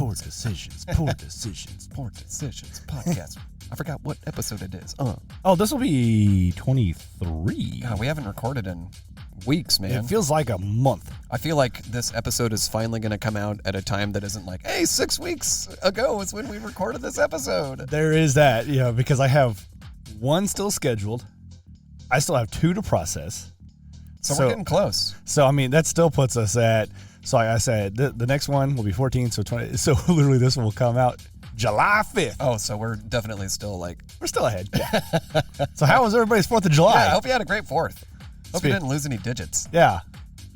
Poor decisions. Podcast. I forgot what episode it is. Oh, this will be 23. God, we haven't recorded in weeks, man. It feels like a month. I feel like this episode is finally going to come out at a time that isn't like, hey, 6 weeks ago is when we recorded this episode. There is that, because I have one still scheduled. I still have 2 to process. So we're getting close. So, I mean, that still puts us at, so like I said, the next one will be 14, so 20. So literally this one will come out July 5th. Oh, so we're definitely still We're still ahead. Yeah. So how was everybody's 4th of July? Yeah, I hope you had a great 4th. Hope you didn't lose any digits. Yeah.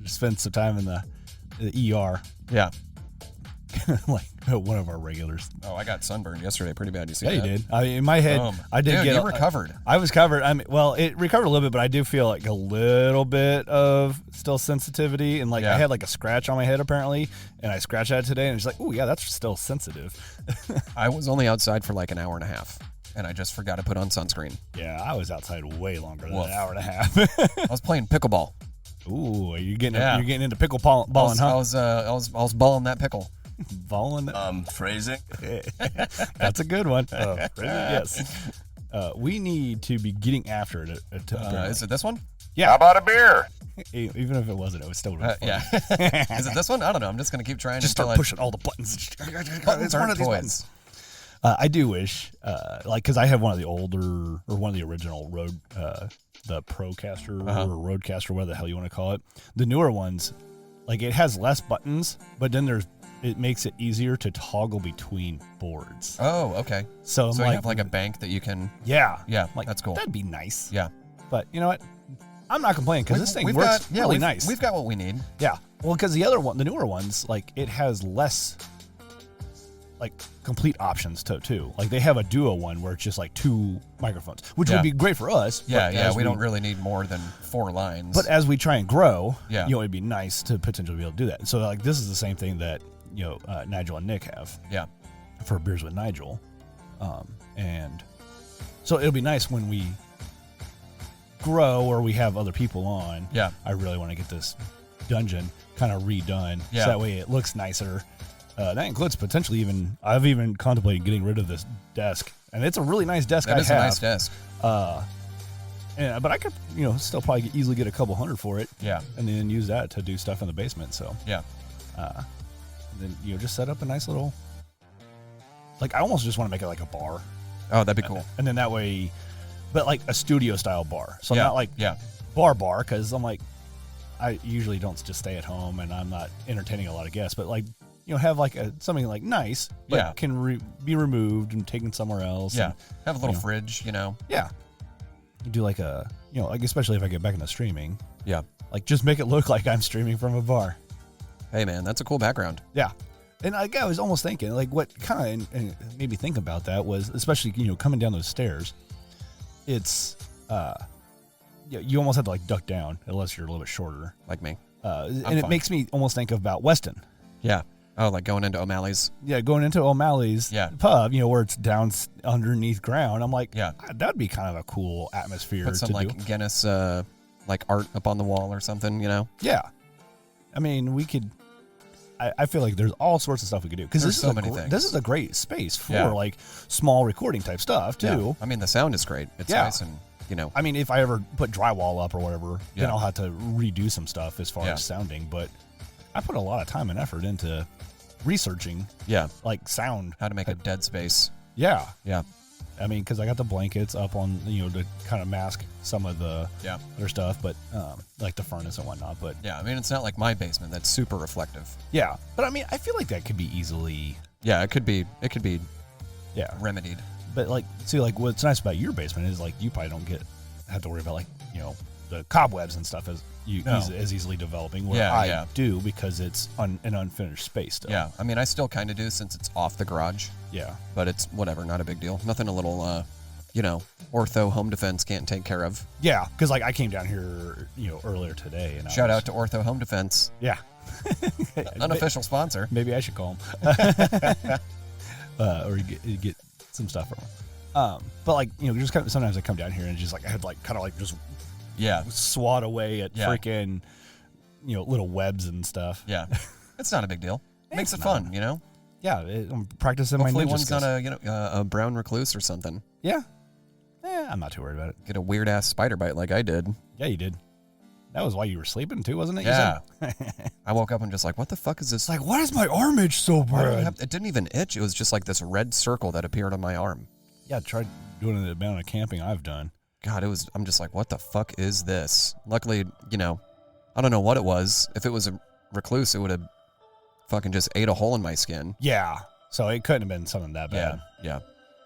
Just spent some time in the ER. Yeah. Like one of our regulars. Oh, I got sunburned yesterday pretty bad. You see that? Yeah, you did. In my head, I did Dude, you recovered. I was covered. It recovered a little bit, but I do feel like a little bit of still sensitivity. And I had like a scratch on my head apparently, and I scratched at it today, and it's like, oh yeah, that's still sensitive. I was only outside for like an hour and a half, and I just forgot to put on sunscreen. Yeah, I was outside way longer than an hour and a half. I was playing pickleball. Ooh, you're getting into pickle balling, huh? I was balling that pickle. Balling. Phrasing. That's a good one. Phrasing, yes. We need to be getting after it. Is it this one? Yeah. How about a beer? Even if it wasn't, it was still really fun. Yeah. Is it this one? I don't know. I'm just gonna keep trying. Just start pushing all the buttons. Buttons one of these toys. buttons. I do wish, because I have one of the older, or one of the original Rode, the Procaster or Rodecaster, whatever the hell you want to call it. The newer ones, it has less buttons, but then it makes it easier to toggle between boards. Oh, okay. So you have like a bank that you can. Yeah. Yeah, that's cool. That'd be nice. Yeah. But you know what? I'm not complaining because this thing works really nice. We've got what we need. Yeah. Well, because the newer ones, it has less complete options too. They have a duo one where it's just 2 microphones, which would be great for us. Yeah, we don't really need more than 4 lines. But as we try and grow, it'd be nice to potentially be able to do that. So this is the same thing that Nigel and Nick have. Yeah. For Beers with Nigel, and so it'll be nice when we grow or we have other people on. Yeah. I really want to get this dungeon kind of redone, so that way it looks nicer. That includes potentially I've even contemplated getting rid of this desk, and it's a really nice desk. That is a nice desk. But I could, still probably easily get a couple $100 for it. Yeah. And then use that to do stuff in the basement. So yeah. Then just set up a nice little. I almost just want to make it like a bar. Oh, that'd be cool. And then that way, but a studio style bar. So not bar, because I'm I usually don't just stay at home and I'm not entertaining a lot of guests, but have something nice, but can be removed and taken somewhere else. Yeah. And, have a little fridge, Yeah. Do a, especially if I get back into streaming. Yeah. Just make it look like I'm streaming from a bar. Hey man, that's a cool background. Yeah. And I was almost thinking, what kind of made me think about that was, especially, coming down those stairs, it's, you almost have to duck down unless you're a little bit shorter. Like me. And it makes me almost think about Weston. Yeah. Oh, going into O'Malley's. Yeah, going into O'Malley's pub, where it's down underneath ground. I'm that'd be kind of a cool atmosphere. Put some Guinness art up on the wall or something, Yeah. I mean, we could. I feel like there's all sorts of stuff we could do because this is a great space for small recording type stuff too. Yeah. I mean, the sound is great. It's nice and I mean, if I ever put drywall up or whatever, then I'll have to redo some stuff as far as sounding. But I put a lot of time and effort into researching. Yeah. Sound. How to make a dead space. Yeah. Yeah. I mean, because I got the blankets up on, to kind of mask some of the other stuff, but the furnace and whatnot. But yeah, I mean, it's not like my basement that's super reflective. Yeah, but I mean, I feel like that could be easily. Yeah, it could be. Yeah, remedied. But what's nice about your basement is you probably have to worry about the cobwebs and stuff as easily developing. Where I do because it's an unfinished space still. Yeah, I mean, I still kind of do since it's off the garage. Yeah, but it's whatever, not a big deal. Nothing a little, Ortho Home Defense can't take care of. Yeah, because I came down here, earlier today, and shout out to Ortho Home Defense. Yeah, unofficial sponsor. Maybe I should call them, or get some stuff from them. But just sometimes I come down here and just I had just swat away at freaking little webs and stuff. Yeah, it's not a big deal. Makes it fun, Yeah, I'm practicing Hopefully my ninja one's skills. not a brown recluse or something. Yeah. I'm not too worried about it. Get a weird ass spider bite like I did. Yeah, you did. That was why you were sleeping too, wasn't it? Yeah. You said? I woke up and just like, what the fuck is this? Like, why does my arm itch so bad? It didn't even itch. It was just like this red circle that appeared on my arm. Yeah, try doing the amount of camping I've done. God, I'm just like, what the fuck is this? Luckily, I don't know what it was. If it was a recluse, it would have fucking just ate a hole in my skin. Yeah. So it couldn't have been something that bad. Yeah.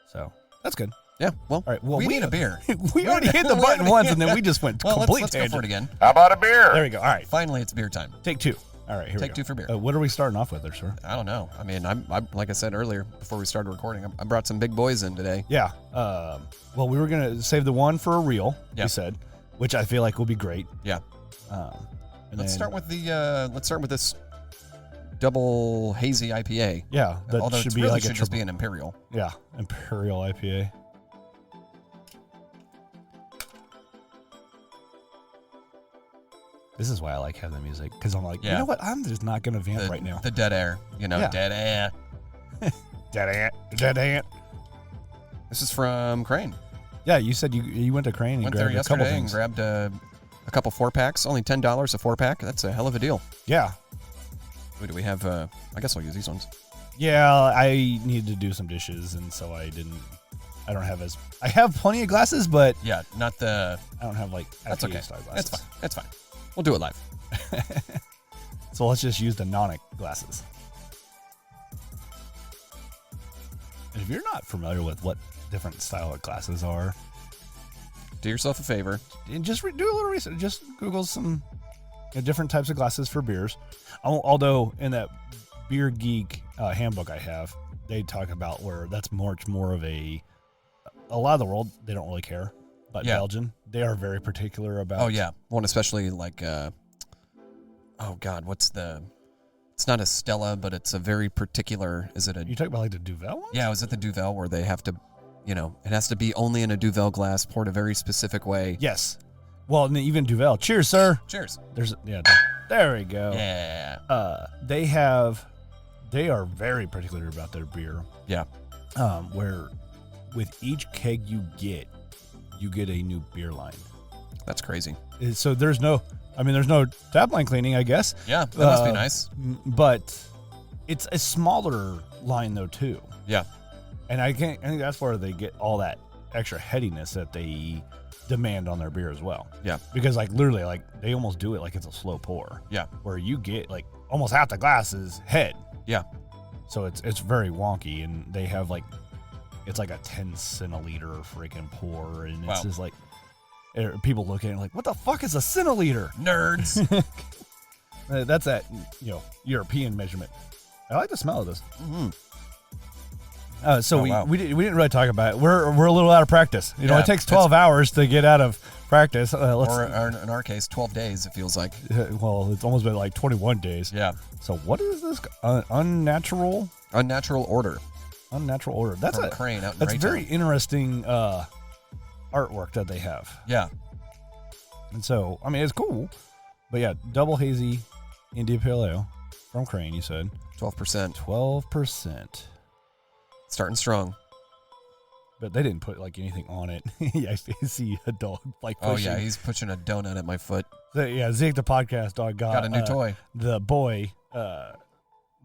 So that's good. Yeah. Well, all right, well we need a beer. we already hit the button once, and then we just went complete let's go for it again. How about a beer? There we go. All right. Finally, it's beer time. Take two. All right, here we go. Take two for beer. What are we starting off with there, sir? I don't know. I mean, I'm like I said earlier before we started recording, I brought some big boys in today. Yeah. Well, we were going to save the one for a reel, Yeah. we said, which I feel like will be great. Yeah. Let's start with this double hazy IPA. Yeah, that Although should it be really like should a just be an imperial. Yeah, Imperial IPA. This is why I like having the music, because I'm like, you know what? I'm just not going to vamp right now. The dead air, Yeah. dead air. Dead ant. This is from Crane. Yeah, you said you went to Crane and Went there grabbed a couple yesterday and things. grabbed a couple 4-packs. Only $10 a 4-pack. That's a hell of a deal. Yeah. Wait, do we have? I guess I'll use these ones. Yeah, I needed to do some dishes, and so I have plenty of glasses, but Yeah, not the. I don't have That's IPA okay. style glasses. It's fine. We'll do it live. So let's just use the Nonic glasses. And if you're not familiar with what different style of glasses are, Do yourself a favor. and just do a little research. Just Google some different types of glasses for beers. Although in that Beer Geek handbook I have, they talk about where that's much more of a lot of the world, they don't really care. But Yeah. Belgian, they are very particular about. Oh yeah, one especially like. Oh God, what's the? It's not a Stella, but it's a very particular. Is it a? You talking about like the Duvel one? Yeah, was it the Duvel where they have to, it has to be only in a Duvel glass, poured a very specific way. Yes. Well, and even Duvel. Cheers, sir. Cheers. There we go. Yeah. They are very particular about their beer. Yeah. Where with each keg you get a new beer line. That's crazy. So there's no tap line cleaning, I guess. Yeah, that must be nice. But it's a smaller line though too. Yeah. And I think that's where they get all that extra headiness that they demand on their beer as well. Yeah. Because literally they almost do it like it's a slow pour. Yeah. Where you get almost half the glass is head. Yeah. So it's very wonky, and they have it's like a 10 centiliter freaking pour, and it's just people look at it like, what the fuck is a centiliter? Nerds. That's that European measurement. I like the smell of this. Mm-hmm. We didn't really talk about it. We're a little out of practice. It takes 12 hours to get out of practice. Or in our case, 12 days. It feels like. Well, it's almost been 21 days. Yeah. So what is this? Unnatural. Unnatural Order. Unnatural Order. That's From Crane out in That's Raytown. very interesting artwork that they have. Yeah. And so it's cool. But yeah, double hazy India Pale Ale from Crane. You said 12%. 12%. Starting strong. But they didn't put anything on it. Yeah, I see a dog pushing. Oh yeah, he's pushing a donut at my foot. Yeah, Zeke the podcast dog got a new toy. The boy, the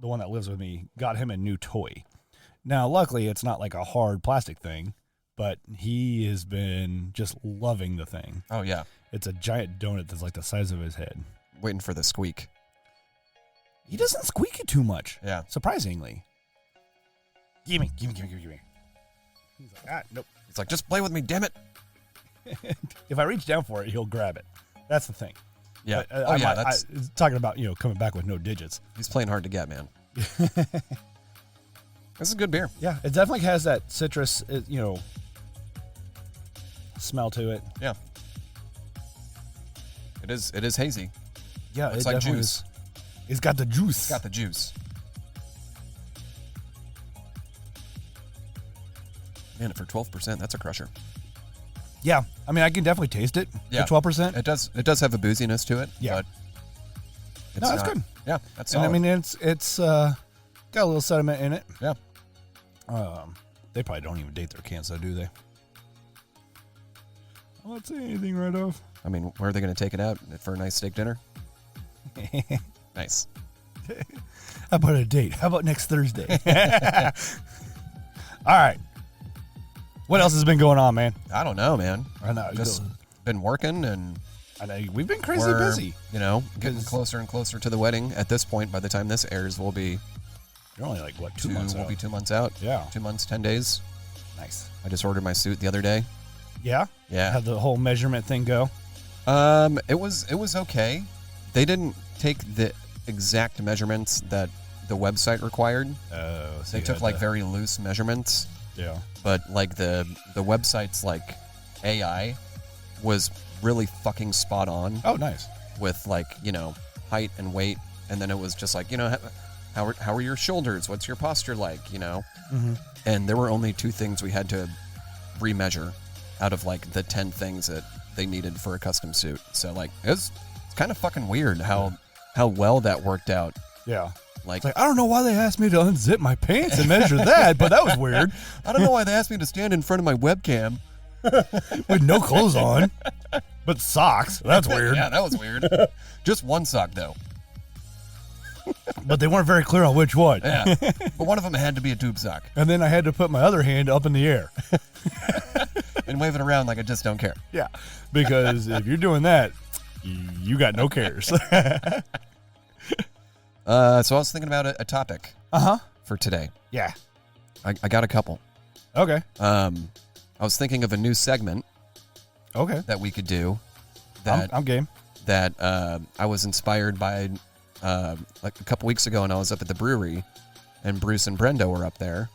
one that lives with me, got him a new toy. Now, luckily, it's not like a hard plastic thing, but he has been just loving the thing. Oh yeah. It's a giant donut that's the size of his head. Waiting for the squeak. He doesn't squeak it too much. Yeah. Surprisingly. Give me. He's like, nope. It's like, just play with me, damn it. If I reach down for it, he'll grab it. That's the thing. Yeah. But, that's talking about coming back with no digits. He's playing hard to get, man. This is good beer. Yeah, it definitely has that citrus, smell to it. Yeah. It is hazy. Yeah, It's it like definitely juice. is. It's got the juice. It's got the juice. Man, for 12%, that's a crusher. Yeah, I can definitely taste it. Yeah. For 12%. It does have a booziness to it. Yeah. But No, that's not- good. Yeah, that's And solid. it's Got a little sediment in it. Yeah. They probably don't even date their cans, though, do they? I won't say anything right off. I mean, where are they going to take it out? For a nice steak dinner? Nice. How about a date? How about next Thursday? All right. What else has been going on, man? I don't know, man. I know. Just been working, and I know we've been crazy busy. You know, getting closer and closer to the wedding. At this point, by the time this airs, we'll be... You're only like, what, 2 months out? We'll be 2 months out. Yeah. 2 months, 10 days. Nice. I just ordered my suit the other day. Yeah? Yeah. How'd the whole measurement thing go? It was okay. They didn't take the exact measurements that the website required. Oh, so they took like very loose measurements. Yeah. But like the website's like AI was really fucking spot on. Oh, nice. With like, you know, height and weight, and then it was just like, you know, how are your shoulders? What's your posture like, you know? Mm-hmm. And there were only 2 things we had to remeasure out of like the 10 things that they needed for a custom suit. So like it's kind of fucking weird how well that worked out. Yeah. Like I don't know why they asked me to unzip my pants and measure that, but that was weird. I don't know why they asked me to stand in front of my webcam with no clothes on, but socks. That's weird. Yeah, that was weird. Just one sock though. But they weren't very clear on which one. Yeah. But one of them had to be a tube sock. And then I had to put my other hand up in the air. And wave it around like I just don't care. Yeah. Because if you're doing that, you got no cares. So I was thinking about a topic for today. Yeah. I got a couple. Okay. I was thinking of a new segment that we could do. That I'm game. That I was inspired by like a couple weeks ago, and I was up at the brewery, and Bruce and Brenda were up there,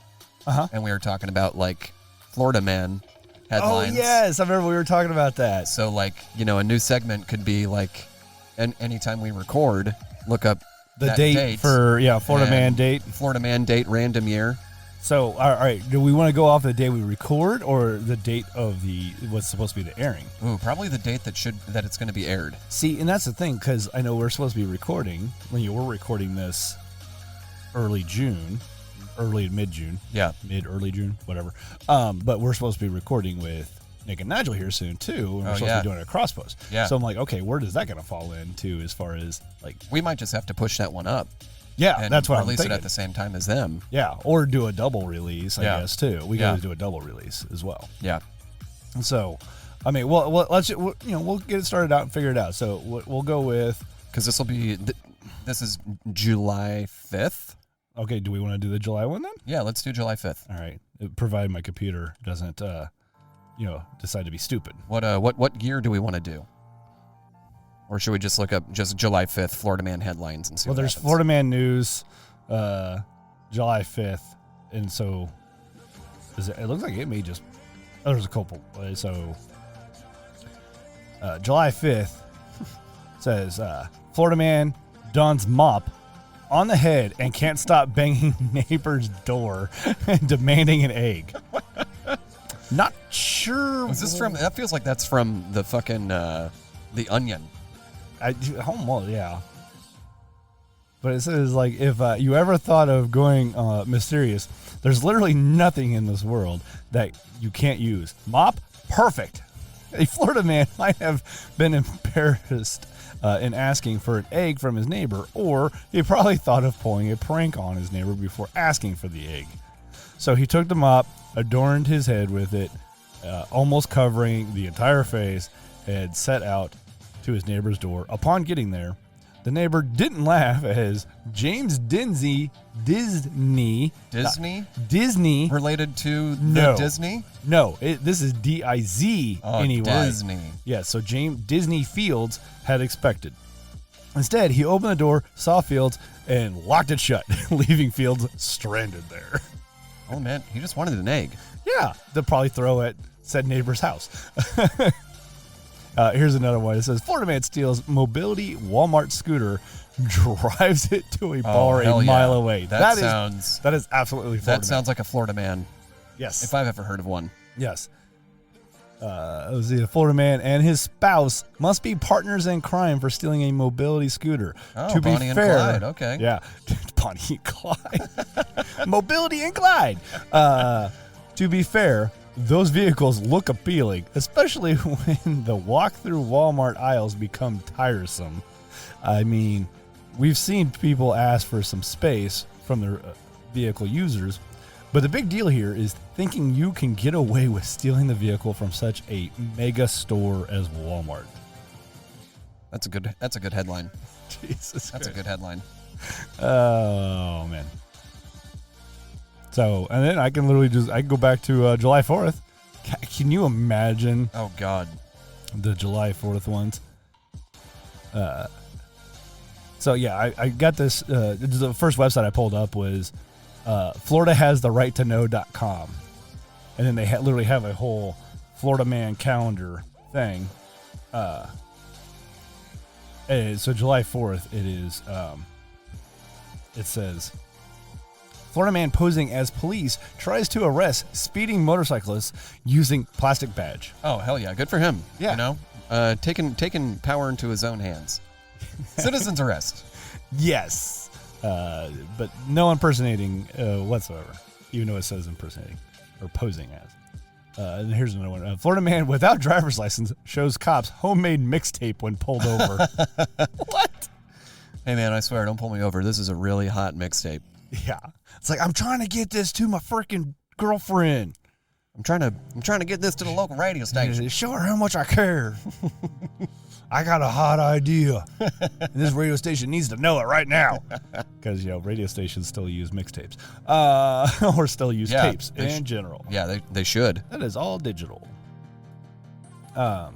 and we were talking about like Florida Man headlines. Oh yes, I remember we were talking about that. So like, you know, a new segment could be like, anytime we record, look up the date for Florida Man date. Florida Man date random year. So all right, do we want to go off the day we record or the date of what's supposed to be the airing? Ooh, probably the date that it's going to be aired. See, and that's the thing, because I know we're supposed to be recording when we're recording this early mid-June. Yeah, early June, whatever. But we're supposed to be recording with Nick and Nigel here soon too, and we're supposed to be doing a cross post. Yeah. So I'm like, okay, where does that going to fall into as far as like? We might just have to push that one up. Yeah, that's what I'm thinking. Release it at the same time as them. Yeah, or do a double release, I guess, too. We got to do a double release as well. Yeah. And so, I mean, well, we'll get it started out and figure it out. So we'll go with... Because this is July 5th. Okay, do we want to do the July one then? Yeah, let's do July 5th. All right, provided my computer doesn't, decide to be stupid. What year do we want to do? Or should we just look up just July 5th Florida Man headlines and see what there's happens? Florida Man news, July 5th. And so it looks like it may just... Oh, there's a couple. So July 5th says, Florida Man dons mop on the head and can't stop banging neighbor's door demanding an egg. Not sure. Was this from... That feels like that's from the fucking... The Onion. Yeah. But it says, like, if you ever thought of going mysterious, there's literally nothing in this world that you can't use. Mop, perfect. A Florida man might have been embarrassed in asking for an egg from his neighbor, or he probably thought of pulling a prank on his neighbor before asking for the egg. So he took the mop, adorned his head with it, almost covering the entire face, and set out to his neighbor's door. Upon getting there, the neighbor didn't laugh as James Disney related to no Disney? No, this is D-I-Z anyway. Disney. Yeah, so James Disney Fields had expected. Instead, he opened the door, saw Fields, and locked it shut, leaving Fields stranded there. Oh man, he just wanted an egg. Yeah, they'll probably throw at said neighbor's house. Here's another one. It says, Florida man steals mobility Walmart scooter, drives it to a bar a mile away. That is absolutely Florida. That sounds like a Florida man. Yes. If I've ever heard of one. Yes. Let's see. The Florida man and his spouse must be partners in crime for stealing a mobility scooter. Oh, to be Bonnie fair, and Clyde. Okay. Yeah. Bonnie and Clyde. Mobility and Clyde. To be fair, those vehicles look appealing, especially when the walk through Walmart aisles become tiresome. I mean, we've seen people ask for some space from their vehicle users, but the big deal here is thinking you can get away with stealing the vehicle from such a mega store as Walmart. That's a good headline. Jesus, that's a good headline. Oh man. So, and then I can go back to July 4th. Can you imagine? Oh God, the July 4th ones. So yeah, I got this. The first website I pulled up was FloridaHasTheRightToKnow.com, and then they literally have a whole Florida Man calendar thing. And so July 4th, it is. It says, Florida man posing as police tries to arrest speeding motorcyclists using plastic badge. Oh hell yeah, good for him. Yeah, you know, taking power into his own hands. Citizen's arrest. Yes, but no impersonating whatsoever, even though it says impersonating or posing as. And here's another one. Florida man without driver's license shows cops homemade mixtape when pulled over. What? Hey man, I swear, don't pull me over. This is a really hot mixtape. Yeah, it's like I'm trying to get this to my freaking girlfriend. I'm trying to get this to the local radio station. Show her how much I care. I got a hot idea. And this radio station needs to know it right now. Because, radio stations still use mixtapes. Or still use tapes in general. Yeah, they should. That is all digital. Yeah,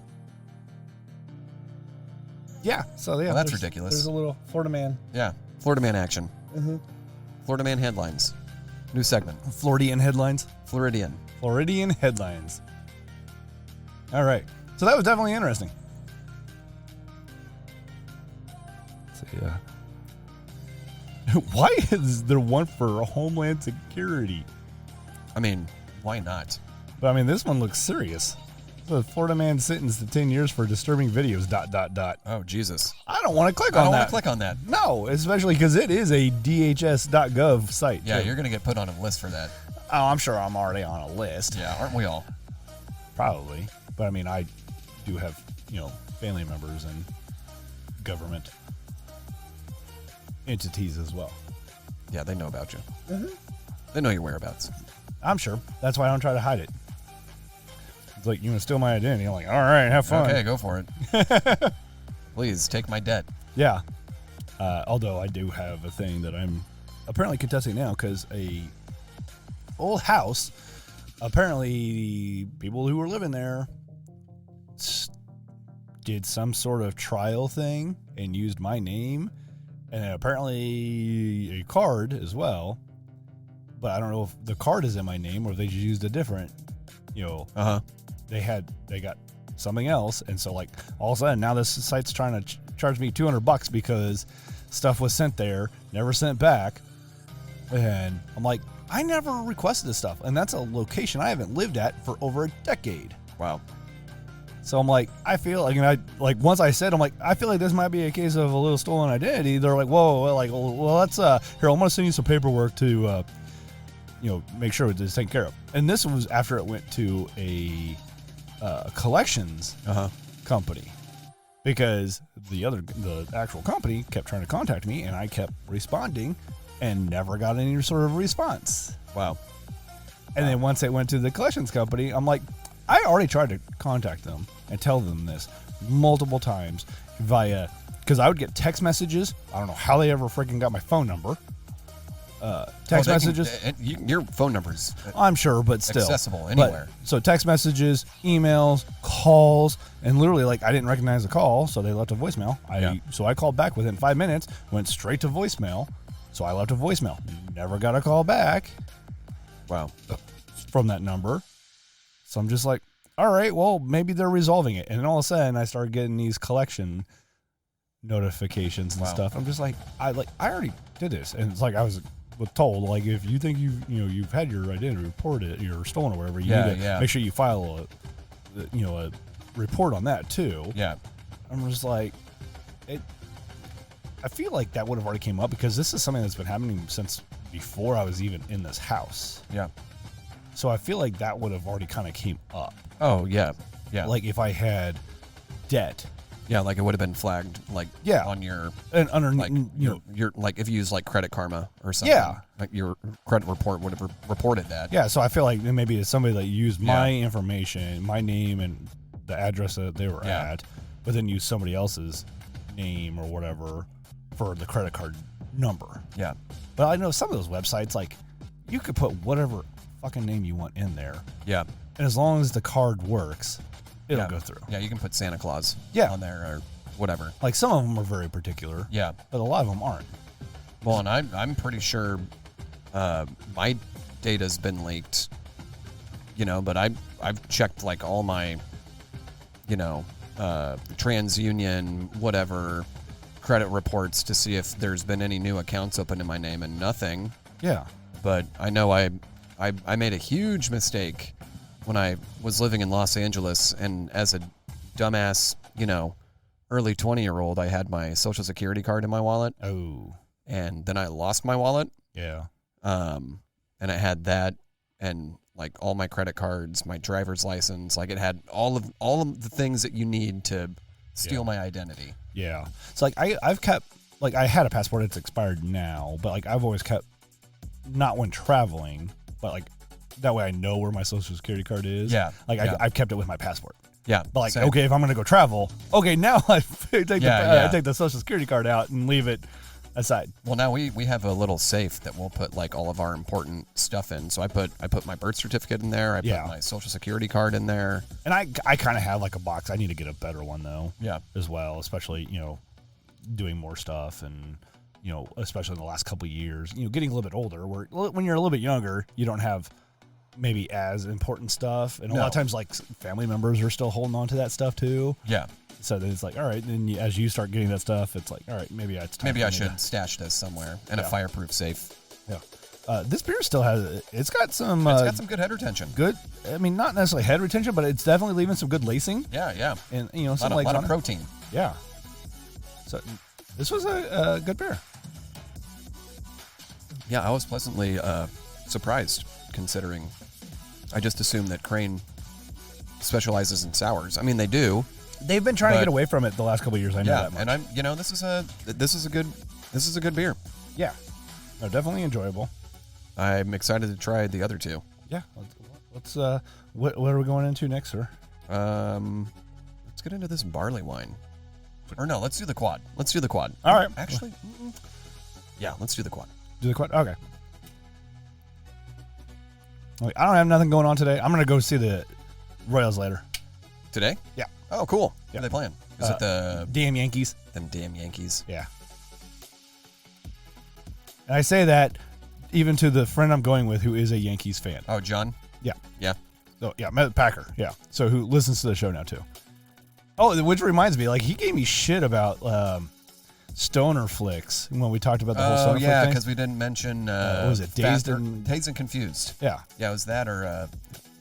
so yeah. Well, that's ridiculous. There's a little Florida man. Yeah, Florida man action. Mm-hmm. Florida man headlines. New segment. Floridian headlines. Floridian headlines. All right. So that was definitely interesting. So, yeah. Why is there one for Homeland Security? I mean, why not? But I mean, this one looks serious. The Florida man sentenced to 10 years for disturbing videos, ... Oh, Jesus. I don't want to click on that. I don't want to click on that. No, especially because it is a DHS.gov site. Yeah, too. you're going to get put on a list for that. Oh, I'm sure I'm already on a list. Yeah, aren't we all? Probably. But I mean, I do have, family members and government entities as well. Yeah, they know about you. Mm-hmm. They know your whereabouts. I'm sure. That's why I don't try to hide it. It's like, you want to steal my identity? I'm like, all right, have fun. Okay, go for it. Please, take my debt. Yeah. Although I do have a thing that I'm apparently contesting now because a old house, apparently people who were living there did some sort of trial thing and used my name and apparently a card as well. But I don't know if the card is in my name or if they just used a different, they got something else. And so like all of a sudden now this site's trying to charge me $200 because stuff was sent there, never sent back. And I'm like, I never requested this stuff. And that's a location I haven't lived at for over a decade. Wow. So I'm like, I feel like, and once I said, I'm like, I feel like this might be a case of a little stolen identity. They're like, whoa, well, let's, here, I'm going to send you some paperwork to, make sure it's taken care of. And this was after it went to a collections company because the actual company kept trying to contact me and I kept responding and never got any sort of response. Wow. And then once it went to the collections company, I'm like, I already tried to contact them and tell them this multiple times because I would get text messages. I don't know how they ever freaking got my phone number. Text messages. Your phone number's I'm sure, but still accessible anywhere. So text messages, emails, calls, and literally I didn't recognize the call, so they left a voicemail. So I called back within 5 minutes, went straight to voicemail. So I left a voicemail. Never got a call back. Wow. From that number. So I'm just like, all right, well, maybe they're resolving it. And then all of a sudden I started getting these collection notifications and stuff. I'm just like, I already did this. And it's like I was told, like, if you think you've had your identity reported, you're stolen or whatever, you need to make sure you file a report on that too. Yeah. I'm just like, I feel like that would have already came up because this is something that's been happening since before I was even in this house. Yeah. So I feel like that would have already kind of came up. Oh, yeah. Yeah. Like if I had debt. Yeah, like it would have been flagged, like on your and underneath, like your like if you use like Credit Karma or something. Yeah, like your credit report would have reported that. Yeah, so I feel like maybe it's somebody that used my information, my name, and the address that they were at, but then used somebody else's name or whatever for the credit card number. Yeah, but I know some of those websites, like you could put whatever fucking name you want in there. Yeah, and as long as the card works, it'll go through. Yeah, you can put Santa Claus on there or whatever. Like some of them are very particular. Yeah. But a lot of them aren't. Well, and I'm pretty sure my data's been leaked, but I've checked like all my, TransUnion, whatever, credit reports to see if there's been any new accounts opened in my name and nothing. Yeah. But I know I made a huge mistake when I was living in Los Angeles, and as a dumbass, early 20-year-old, I had my Social Security card in my wallet. Oh. And then I lost my wallet. Yeah. And I had that and like all my credit cards, my driver's license, like it had all of the things that you need to steal my identity. Yeah. So like I've kept, like I had a passport, it's expired now, but like I've always kept, not when traveling, but like that way I know where my Social Security card is. Yeah. Like I've kept it with my passport. Yeah. But like, okay, if I'm going to go travel, okay, now I take the Social Security card out and leave it aside. Well, now we have a little safe that we'll put like all of our important stuff in. So I put my birth certificate in there. I put my Social Security card in there. And I kind of have like a box. I need to get a better one though. Yeah. As well, especially, doing more stuff and, especially in the last couple of years, getting a little bit older where when you're a little bit younger, you don't have maybe as important stuff, and a lot of times like family members are still holding on to that stuff too. Yeah. So then it's like, all right, then as you start getting that stuff, it's like, all right, maybe it's time. Maybe I should stash this somewhere in a fireproof safe. Yeah. This beer still has, it's got some good head retention. Good. I mean, not necessarily head retention, but it's definitely leaving some good lacing. Yeah. And a lot of protein. Yeah. So this was a good beer. Yeah, I was pleasantly surprised, considering I just assumed that Crane specializes in sours. I mean, they do. They've been trying to get away from it the last couple of years. I know that much. And I'm, this is a good beer. Yeah, no, definitely enjoyable. I'm excited to try the other two. Yeah, let's. What are we going into next, sir? Let's get into this barley wine. Or no, let's do the quad. All right. Actually, yeah, let's do the quad. Do the quad. Okay. I don't have nothing going on today. I'm going to go see the Royals later. Today? Yeah. Oh, cool. Yeah. Who are they playing? Is it the damn Yankees? Them damn Yankees. Yeah. And I say that even to the friend I'm going with who is a Yankees fan. Oh, John? Yeah. Yeah. So, yeah, Packer. Yeah. So who listens to the show now, too. Oh, which reminds me, like, he gave me shit about stoner flicks when we talked about the whole stoner flick thing. Because we didn't mention what was it, Dazed and Confused. Yeah. Yeah, it was that or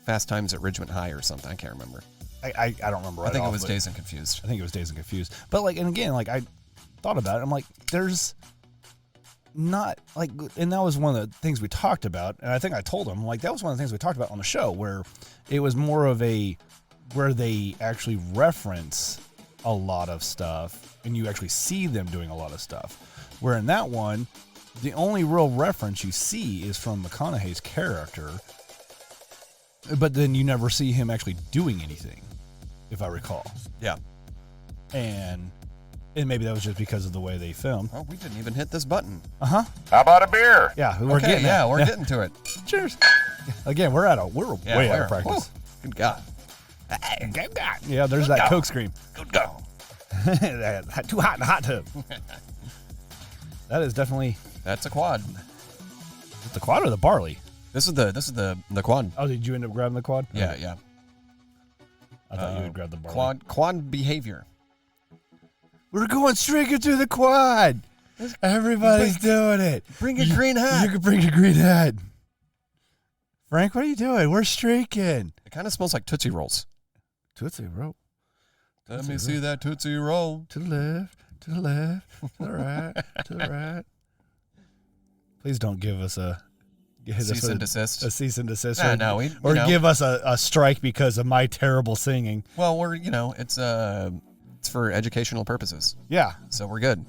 Fast Times at Ridgemont High or something. I can't remember. I don't remember. I think it was Dazed and Confused. I think it was Dazed and Confused. But like, and again, like I thought about it. I'm like, there's not like, and that was one of the things we talked about. And I think I told him like that was one of the things we talked about on the show where it was more of where they actually reference a lot of stuff and you actually see them doing a lot of stuff. Where in that one, the only real reference you see is from McConaughey's character, but then you never see him actually doing anything, if I recall. Yeah. And maybe that was just because of the way they filmed. Oh, we didn't even hit this button. Uh-huh. How about a beer? Yeah, we're getting getting to it. Cheers. Again, we're way out of practice. Whoa. Good God. Yeah, there's that Coke scream. Good go. Too hot in the hot tub. That is definitely. That's a quad. Is it the quad or the barley? This is the quad. Oh, did you end up grabbing the quad? Yeah, okay. yeah. I thought you would grab the barley. Quad behavior. We're going straight into the quad. Everybody's doing it. Bring a green hat. You can bring a green hat. Frank, what are you doing? We're streaking. It kind of smells like Tootsie Rolls. Tootsie Roll. Let me see that Tootsie Roll. To the left, to the left, to the right, to the right. Please don't give us a cease and desist. A cease and desist. Or give us a strike because of my terrible singing. Well, it's for educational purposes. Yeah. So we're good.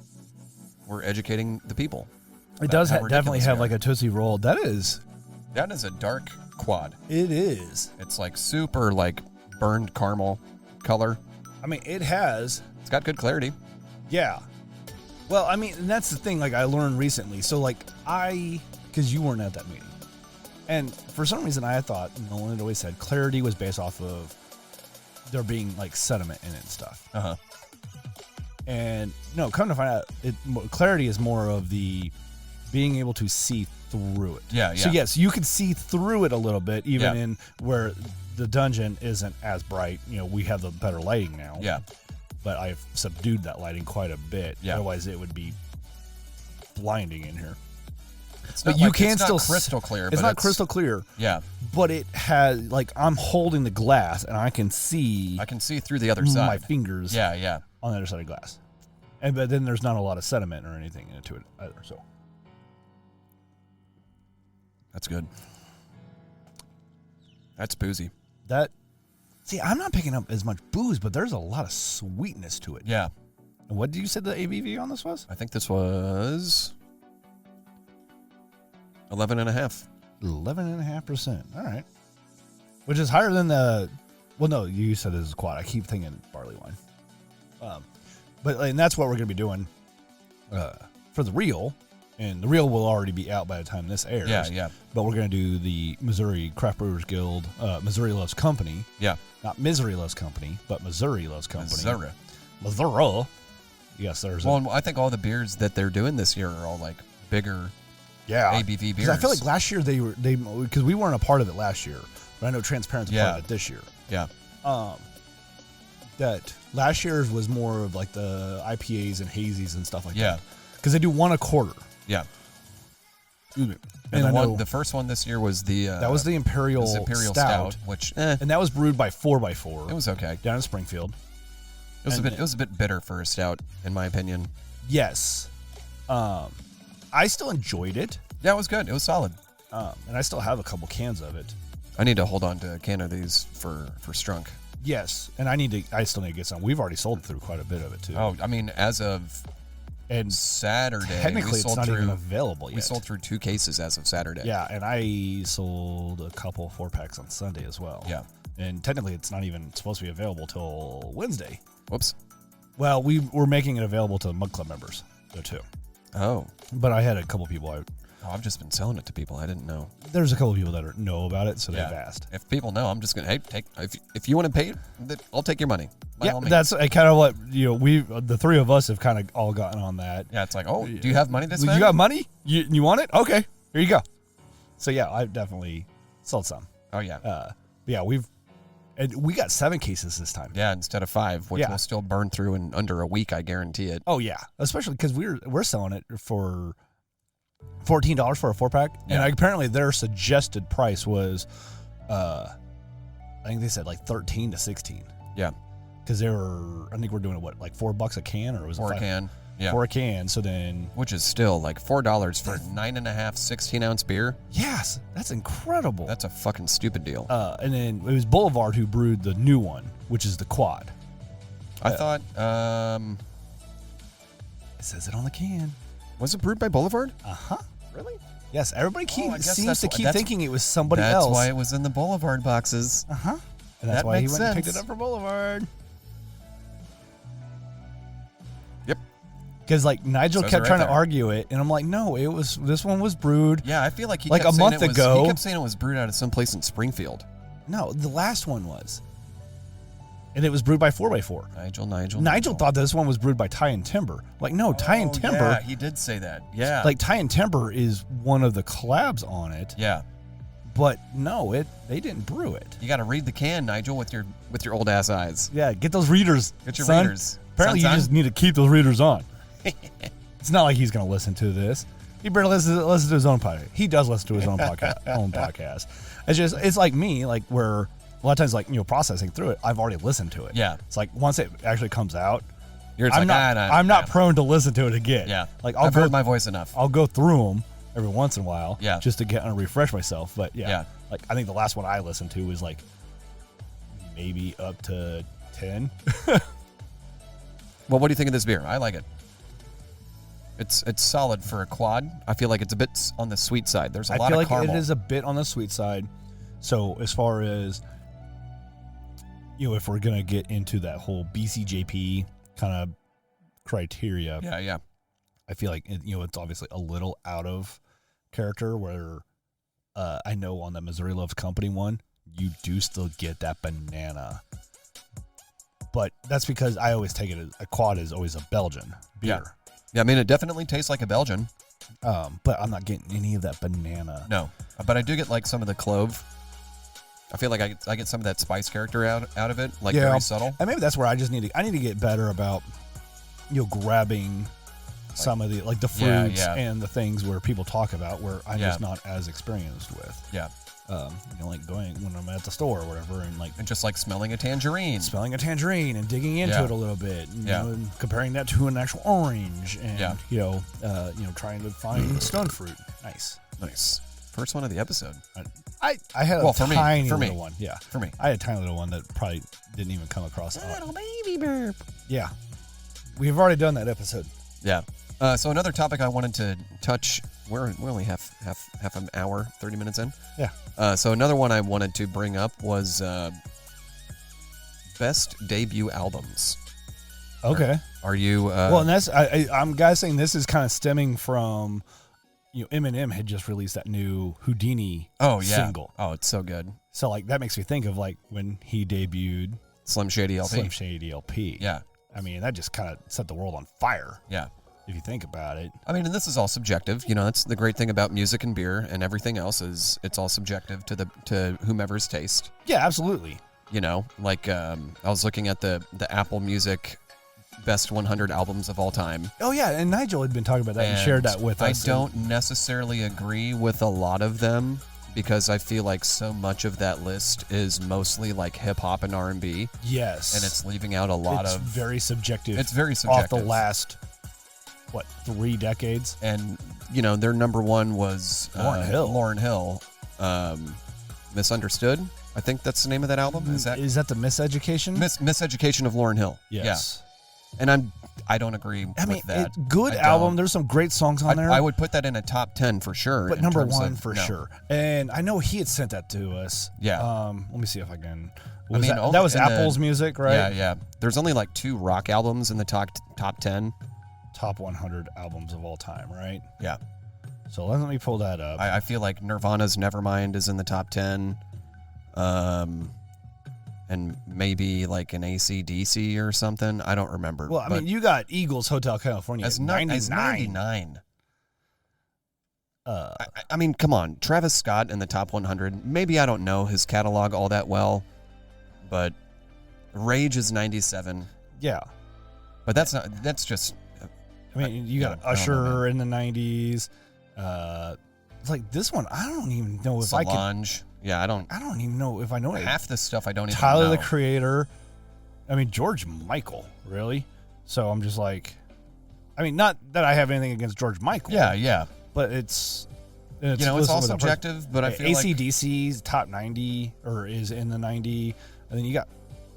We're educating the people. It does definitely have like a Tootsie Roll. That is a dark quad. It is. It's like super like burned caramel color. I mean, it's got good clarity. Yeah. Well, I mean, and that's the thing, like, I learned recently. So, like, because you weren't at that meeting. And for some reason, I thought, Nolan had always said clarity was based off of there being, like, sediment in it and stuff. Uh-huh. And, no, come to find out, clarity is more of the being able to see through it. Yeah. So, yes, you can see through it a little bit, even in where the dungeon isn't as bright. We have the better lighting now. Yeah. But I've subdued that lighting quite a bit. Yeah. Otherwise, it would be blinding in here. It's but it's not crystal clear. It's not crystal clear. Yeah. But it has, like, I'm holding the glass and I can see through the other side. My fingers. Yeah. On the other side of the glass. But then there's not a lot of sediment or anything into it either. So that's good. That's boozy. See, I'm not picking up as much booze, but there's a lot of sweetness to it. Yeah. And what did you say the ABV on this was? I think this was 11.5. 11.5%. All right. Which is higher than no, you said this is quad. I keep thinking barley wine. And that's what we're going to be doing for the reel. And the reel will already be out by the time this airs. Yeah. But we're going to do the Missouri Craft Brewers Guild, Missouri Loves Company. Yeah. Not Misery Loves Company, but Missouri Loves Company. Missouri. Yes, there's I think all the beers that they're doing this year are all like bigger ABV beers. I feel like last year they because we weren't a part of it last year, but I know Transparent's a part of it this year. Yeah. That last year's was more of like the IPAs and hazies and stuff like that. Yeah. Because they do one a quarter. Yeah. Excuse me. And the first one this year was that was the Imperial Stout, which and that was brewed by 4x4. It was okay down in Springfield. It was a bit bitter for a stout, in my opinion. Yes. I still enjoyed it. Yeah, it was good. It was solid. And I still have a couple cans of it. I need to hold on to a can of these for Strunk. Yes, and I still need to get some. We've already sold through quite a bit of it too. Oh, I mean, as of Saturday, technically it's not even available yet. We sold through 2 cases as of Saturday. Yeah, and I sold a couple 4-packs on Sunday as well. Yeah, and technically it's not even supposed to be available till Wednesday. Whoops. Well, we're making it available to the Mug Club members though too. Oh, but I had a couple people. I've just been selling it to people. I didn't know. There's a couple people that know about it, so they've asked. If people know, I'm just gonna take. If you want to pay, I'll take your money. Yeah, that's kind of what the three of us have kind of all gotten on that. Yeah, it's like, oh, do you have money this time? You got money? You want it? Okay, here you go. So yeah, I've definitely sold some. Oh yeah. Yeah, we got 7 cases this time. Yeah, instead of 5, which will still burn through in under a week. I guarantee it. Oh yeah, especially because we're selling it for $14 for a 4-pack, and apparently their suggested price was, I think they said like 13 to 16. Yeah, because I think we're doing it like $4 a can, or was it 4 a can? Yeah, 4 a can. So then, which is still like $4 for 9.5 16-ounce beer. Yes, that's incredible. That's a fucking stupid deal. And then it was Boulevard who brewed the new one, which is the quad. I thought. It says it on the can. Was it brewed by Boulevard? Uh-huh. Really? Yes, everybody seems to keep thinking it was somebody else. That's why it was in the Boulevard boxes. Uh-huh. And that's why he went and picked it up for Boulevard. Yep. Because like Nigel kept trying to argue it, and I'm like, no, this one was brewed. Yeah, I feel like a month ago. He kept saying it was brewed out of someplace in Springfield. No, the last one was. And it was brewed by 4x4. Nigel thought this one was brewed by Tie and Timber. Like, no, Tie and Timber. Yeah, he did say that. Yeah. Like, Tie and Timber is one of the collabs on it. Yeah. But no, they didn't brew it. You got to read the can, Nigel, with your old ass eyes. Yeah, get those readers. Get your son. readers. Apparently, you just need to keep those readers on. It's not like he's going to listen to this. He barely listens to his own podcast. He does listen to his own podcast. It's like me, like where. A lot of times, like, processing through it, I've already listened to it. Yeah. It's like once it actually comes out, I'm not prone to listen to it again. Yeah. Like I've heard my voice enough. I'll go through them every once in a while. Yeah. Just to get and refresh myself. But Yeah. Like I think the last one I listened to was like maybe up to 10. Well, what do you think of this beer? I like it. It's solid for a quad. I feel like it's a bit on the sweet side. There's a lot of caramel. I feel like it is a bit on the sweet side. So as far as, if we're going to get into that whole BCJP kind of criteria. Yeah. I feel like, it's obviously a little out of character where I know on the Missouri Loves Company one, you do still get that banana. But that's because I always take it as a quad is always a Belgian beer. Yeah, I mean, it definitely tastes like a Belgian. But I'm not getting any of that banana. No, but I do get like some of the clove. I feel like I get some of that spice character out of it, like very subtle. And maybe that's where I just need to get better about, grabbing some of the like the fruits and the things where people talk about where I'm just not as experienced with. Yeah. Like going when I'm at the store or whatever, and just like smelling a tangerine and digging into it a little bit, and comparing that to an actual orange, and trying to find stone fruit. Nice. First one of the episode. I had a tiny little one. Yeah, for me, I had a tiny little one that probably didn't even come across. A little baby burp. Yeah, we've already done that episode. Yeah. So another topic I wanted to touch. We're only half an hour, 30 minutes in. Yeah. So another one I wanted to bring up was best debut albums. Okay. Are you? Well, and that's I'm guessing this is kind of stemming from, Eminem had just released that new Houdini single. Oh, it's so good. So like that makes me think of like when he debuted Slim Shady LP. Yeah. I mean, that just kind of set the world on fire. Yeah. If you think about it. I mean, and this is all subjective. That's the great thing about music and beer and everything else is it's all subjective to whomever's taste. Yeah, absolutely. Like I was looking at the Apple Music best 100 albums of all time. Oh yeah, and Nigel had been talking about that and shared that with us. I don't necessarily agree with a lot of them because I feel like so much of that list is mostly like hip hop and R&B. Yes. And it's leaving out a lot of very subjective. It's very subjective. Off the last 3 decades. And their number one was Lauryn Hill. Misunderstood. I think that's the name of that album. Is that the Miseducation? Miseducation of Lauryn Hill. Yes. Yeah. And I don't agree with that. It's good album. There's some great songs on there. I would put that in a top 10 for sure. But number one for sure. And I know he had sent that to us. Yeah. Let me see if I can. That was Apple's music, right? Yeah. There's only like 2 rock albums in the top 10. Top 100 albums of all time, right? Yeah. So let me pull that up. I feel like Nirvana's Nevermind is in the top 10. And maybe like an AC/DC or something. I don't remember. Well, I mean, you got Eagles Hotel California as 99. I mean, come on. Travis Scott in the top 100. Maybe I don't know his catalog all that well, but Rage is 97. Yeah. But that's just... I mean, you got Usher in the 90s. It's like this one, I don't even know if Solange. Yeah, I don't even know if I know half this stuff. I don't even know. Tyler, the Creator. I mean, George Michael, really? So I'm just like, I mean, not that I have anything against George Michael. Yeah. But it's all subjective. But I feel AC/DC's top 90 or is in the 90, and then you got.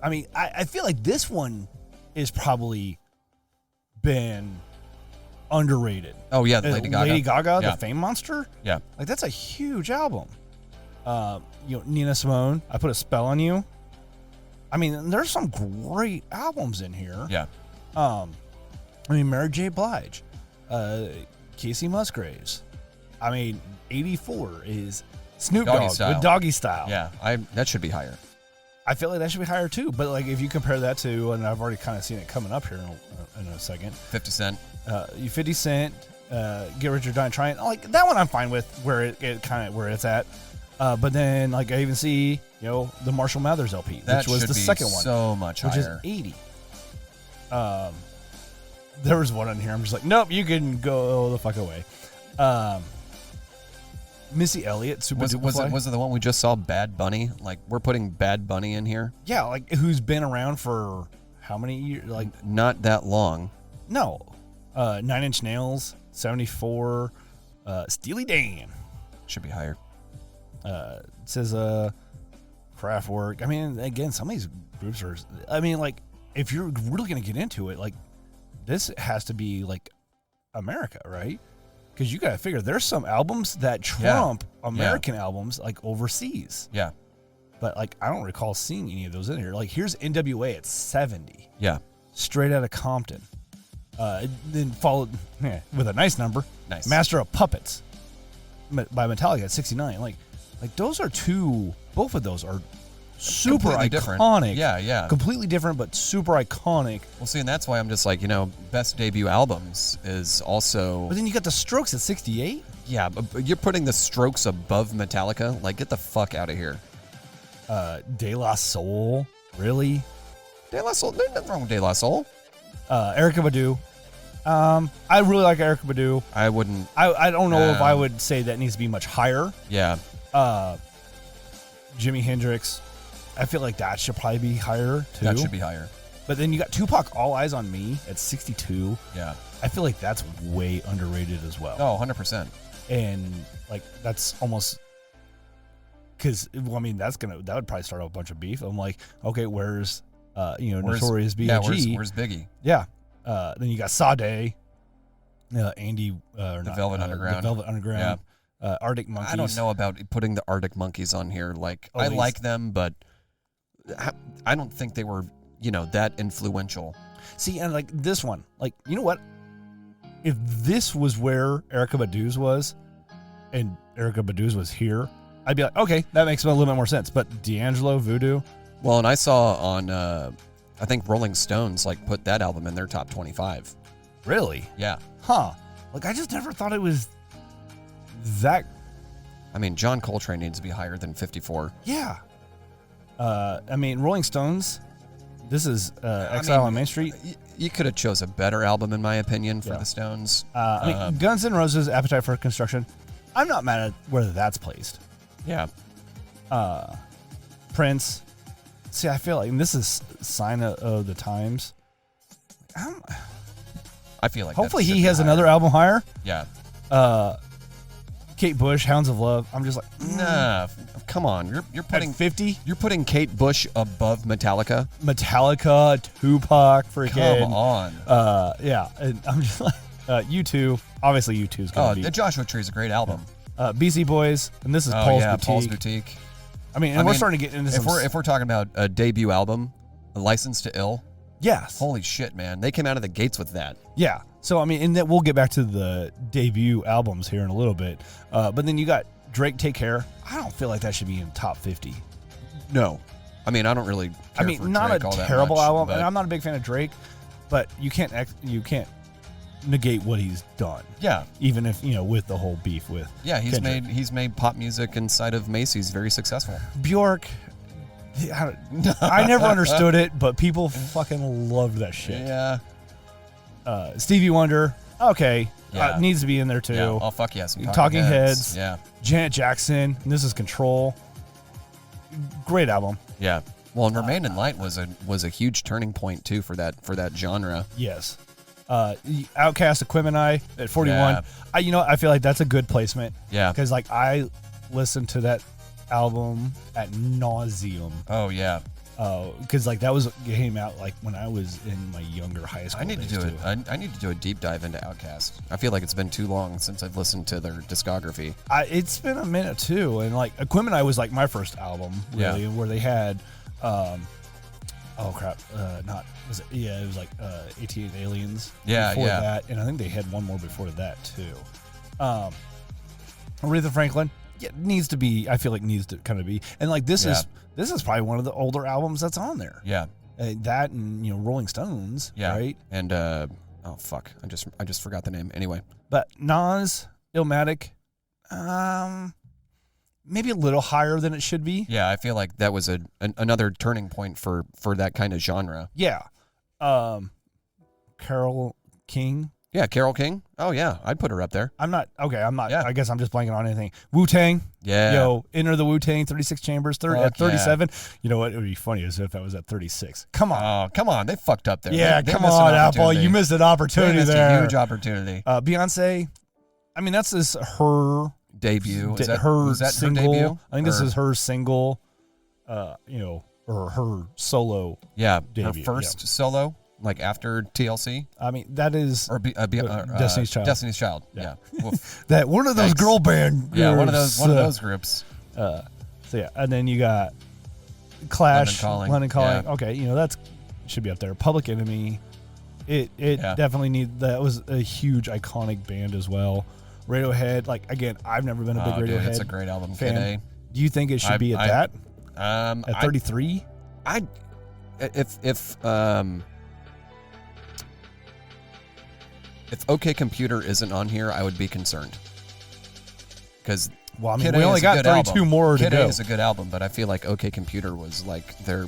I mean, I feel like this one is probably been underrated. Oh yeah, Lady Gaga, the Fame Monster. Yeah, like that's a huge album. Nina Simone, I Put a Spell on You. I mean, there's some great albums in here. Yeah. I mean, Mary J. Blige, Casey Musgraves. I mean, 84 is Snoop Dogg with Doggy Style. Yeah, that should be higher. I feel like that should be higher too. But like, if you compare that to, and I've already kind of seen it coming up here in a second. 50 Cent. 50 Cent, Get Rich or Die Trying. Like that one, I'm fine with where it kind of where it's at. But then, like, I even see, the Marshall Mathers LP, which was the second one. So much higher. Which is 80. There was one on here. I'm just like, nope, you can go the fuck away. Missy Elliott, was it the one we just saw, Bad Bunny? Like, we're putting Bad Bunny in here? Yeah, like, who's been around for how many years? Like not that long. No. 9 Inch Nails, 74. Steely Dan. Should be higher. It says Kraftwerk. I mean, again, some of these groups are. I mean, like, if you're really going to get into it, like, this has to be like America, right? Because you got to figure there's some albums that trump American albums like overseas. Yeah. But like, I don't recall seeing any of those in here. Like, here's NWA at 70. Yeah. Straight out of Compton. Then followed with a nice number. Nice. Master of Puppets by Metallica at 69. Like those are both of those are super completely iconic. Different. Yeah. Completely different, but super iconic. Well, see, and that's why I'm just like, best debut albums is also. But then you got the Strokes at 68. Yeah, but you're putting the Strokes above Metallica. Like, get the fuck out of here. De La Soul, really? De La Soul, there's nothing wrong with De La Soul. Erykah Badu. I really like Erykah Badu. I wouldn't. I don't know if I would say that needs to be much higher. Yeah. Jimi Hendrix. I feel like that should probably be higher too. That should be higher. But then you got Tupac, All Eyes on Me at 62. Yeah. I feel like that's way underrated as well. Oh, 100%. And like that's almost because that would probably start a bunch of beef. I'm like, okay, where's Notorious B.I.G.? Yeah, where's Biggie? Yeah. Then you got Sade, Andy, The Velvet Underground. The Velvet Underground. Yeah. Arctic Monkeys. I don't know about putting the Arctic Monkeys on here. Like, I like them, but I don't think they were, that influential. See, and like this one, like, you know what? If this was where Erykah Badu's was, and Erykah Badu's was here, I'd be like, okay, that makes a little bit more sense. But D'Angelo, Voodoo. Well, and I saw on, I think Rolling Stones, like, put that album in their top 25. Really? Yeah. Huh. Like, I just never thought it was that. I mean, John Coltrane needs to be higher than 54. Yeah. I mean, Rolling Stones, this is Exile on Main Street. You could have chose a better album, in my opinion, for the Stones. Guns N' Roses, Appetite for Construction. I'm not mad at where that's placed. Yeah. Prince. See, I feel like this is sign of the times. I feel like hopefully he has another album higher. Yeah. Kate Bush, Hounds of Love. I'm just like, nah. Come on, you're putting 50. You're putting Kate Bush above Metallica. Metallica, Tupac, freaking. Come on. Yeah, and I'm just like, U2. Obviously, U2's gonna be. The Joshua Tree is a great album. BC Boys, and this is Paul's Boutique. Paul's Boutique. I mean, we're starting to get into if we're talking about a debut album, A License to Ill. Yes. Holy shit, man! They came out of the gates with that. Yeah. So I mean, and that we'll get back to the debut albums here in a little bit. But then you got Drake, Take Care. I don't feel like that should be in top 50. No. I mean, I don't really. Care for not Drake a all that terrible much, album, but and I'm not a big fan of Drake. But you can't negate what he's done. Yeah. Even if with the whole beef with. Yeah, Kendrick. he's made pop music inside of Macy's very successful. Bjork. I never understood it, but people fucking loved that shit. Yeah. Stevie Wonder, okay, Yeah. needs to be in there too. Yeah. Oh fuck yes. Talking Heads. Yeah. Janet Jackson, and this is Control. Great album. Yeah. Well, and Remain in Light was a huge turning point too for that genre. Yes. Outcast, Equipment at 41. Yeah. I feel like that's a good placement. Yeah. Because like I listened to that album at nauseum. Oh yeah. Because like that came out like when I was in my younger high school. I need to do days, it. I need to do a deep dive into Outkast. I feel like it's been too long since I've listened to their discography. It's been a minute too, and like Equipment was like my first album really, where they had, it was like 88 Aliens. Yeah, before yeah. that, and I think they had one more before that too. Aretha Franklin. Yeah, needs to be. I feel like needs to kind of be, and like this is probably one of the older albums that's on there. Yeah, that and Rolling Stones. Yeah, right. And oh fuck, I just forgot the name. Anyway, but Nas, Illmatic, maybe a little higher than it should be. Yeah, I feel like that was another turning point for that kind of genre. Yeah, Carole King. Yeah, Carole King. Oh yeah, I'd put her up there. I'm not. Yeah. I guess I'm just blanking on anything. Wu-Tang. Yeah. Yo, Enter the Wu-Tang, 36 Chambers, at 37. Yeah. You know what? It would be funny as if that was at 36. Come on. Oh, come on. They fucked up there. Yeah, They come missed an on, Apple. opportunity. You missed an opportunity They missed there. a huge opportunity. Beyonce. I mean, that's her Debut. was Was that single. her debut? I think this is her single. Or her solo. Yeah, debut, her first solo, like after TLC. I mean, that is Destiny's Child. Destiny's Child. Yeah. that one of those girl band. Yeah, one of groups, those groups. So yeah, and then you got Clash, London Calling. Yeah. Okay, that should be up there. Public Enemy. It definitely that was a huge iconic band as well. Radiohead. Like again, I've never been a big Radiohead. It's a great album. Fan. Do you think it should be at that? At 33? If OK Computer isn't on here, I would be concerned. Because we only got 32 more to Kid go. A is a good album, but I feel like OK Computer was like their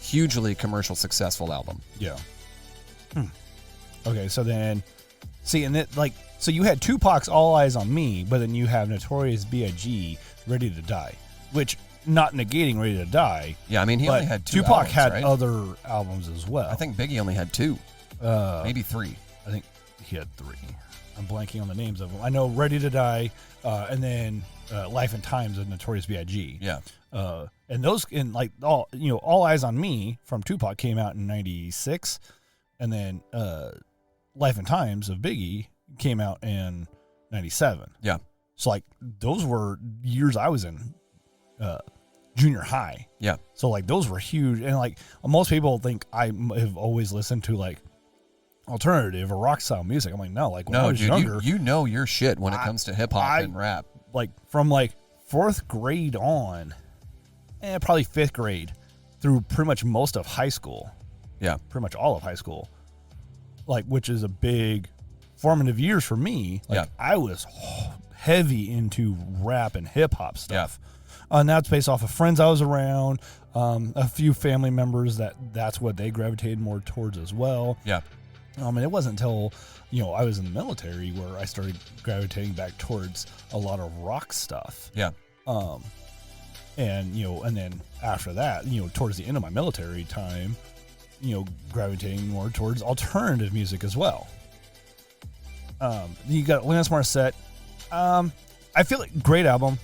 hugely commercial successful album. Yeah. Okay, so then, so you had Tupac's All Eyes on Me, but then you have Notorious B.I.G. Ready to Die, which not negating Ready to Die. Yeah, I mean he only had 2 Tupac albums, had right? other albums as well. I think Biggie only had 2, maybe 3. I think he had 3. I'm blanking on the names of them. I know Ready to Die, and then Life and Times of Notorious B.I.G. Yeah. And those All Eyes on Me from Tupac came out in '96, and then Life and Times of Biggie came out in '97. Yeah. So those were years I was in junior high. Yeah. So those were huge, and most people think I have always listened to alternative or rock style music. I'm no, when I was younger, you know your shit when it comes to hip hop and rap. From 4th grade on, probably 5th grade through pretty much most of high school. Yeah. Pretty much all of high school. Which is a big formative years for me. I was heavy into rap and hip hop stuff. Yeah. And that's based off of friends I was around, a few family members that's what they gravitated more towards as well. Yeah. And it wasn't until, I was in the military where I started gravitating back towards a lot of rock stuff. Yeah. And then after that, towards the end of my military time, gravitating more towards alternative music as well. You got Alanis Morissette. I feel like great album.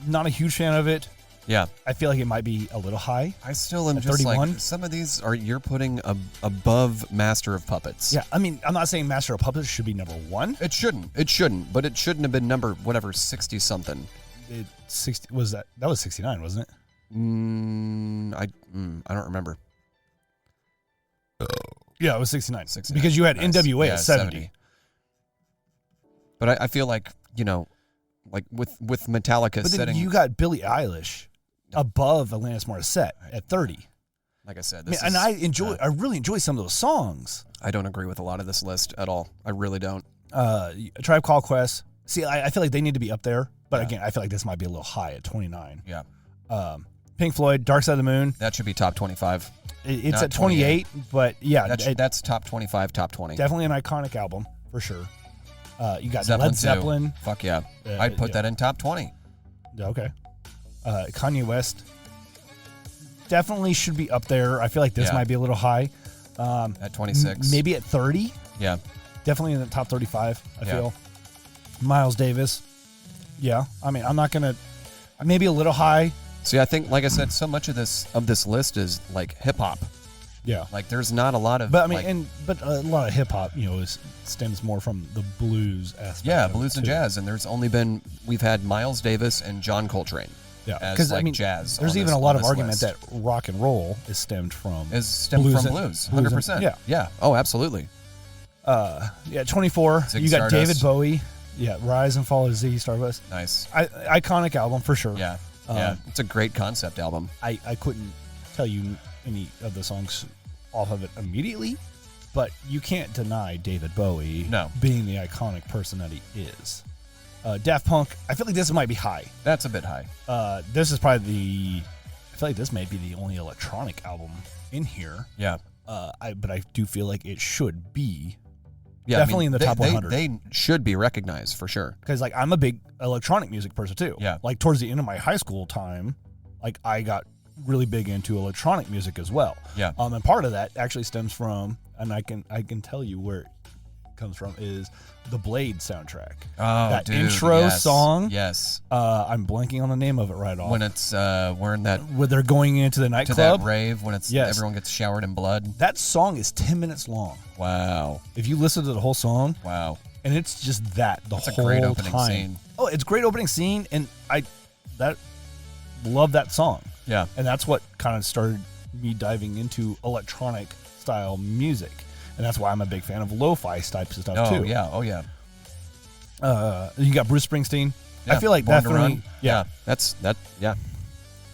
Not a huge fan of it. Yeah. I feel like it might be a little high. I still am at just 31. some of these you're putting above Master of Puppets. Yeah, I mean, I'm not saying Master of Puppets should be number 1. It shouldn't, but it shouldn't have been number 60 something. 60 was that was 69, wasn't it? I don't remember. Yeah, it was 69. 69. Because you had Nice. NWA Yeah, at 70. But I feel like, with Metallica but then setting, you got Billie Eilish above Alanis Morissette at 30. like I said, I really enjoy some of those songs. I don't agree with a lot of this list at all. I really don't. Tribe Called Quest. See, I feel like they need to be up there, but again, I feel like this might be a little high at 29. Yeah. Pink Floyd, Dark Side of the Moon. That should be top 25. It's at 28, but yeah, that's top 25, top 20. Definitely an iconic album for sure. You got Zeppelin Led Zeppelin. too. Fuck yeah. I'd put that in top 20. Okay. Kanye West definitely should be up there. I feel like this might be a little high. At 26. Maybe at 30. Yeah. Definitely in the top 35, I feel. Miles Davis. Yeah. I mean, I'm not going to... Maybe a little high. See, I think, like I said, so much of this list is hip hop. Yeah. There's not a lot of... But I mean, but a lot of hip hop, stems more from the blues aspect. Yeah, blues and jazz. And we've had Miles Davis and John Coltrane. Yeah, because jazz. There's even a lot of argument that rock and roll is stemmed from blues. 100%. Yeah. Oh, absolutely. 24. Ziggy You got Stardust. David Bowie. Yeah, Rise and Fall of Ziggy Stardust. Nice. Iconic album for sure. Yeah. It's a great concept album. I couldn't tell you any of the songs off of it immediately, but you can't deny David Bowie being the iconic person that he is. Daft Punk, I feel like this might be high. That's a bit high. This is probably I feel like this may be the only electronic album in here. Yeah. But I do feel like it should be Yeah, definitely in the top 100. They should be recognized for sure. Because like I'm a big electronic music person too. Yeah. Like towards the end of my high school time, like I got really big into electronic music as well. Yeah. And part of that actually stems from, and I can tell you where it comes from, is the Blade soundtrack. Oh, that dude, intro song. Yes. I'm blanking on the name of it right off. When it's we're in that where they're going into the to nightclub. that rave when it's everyone gets showered in blood. That song is 10 minutes long. Wow. If you listen to the whole song, Wow. and it's just that the That's whole a great opening time. scene. Oh, it's a great opening scene, and I love that song. Yeah. And that's what kind of started me diving into electronic style music. And that's why I'm a big fan of lo-fi types of stuff too. Yeah. Oh yeah. You got Bruce Springsteen. Yeah. I feel like Born to definitely Run. Yeah. That's that. Yeah.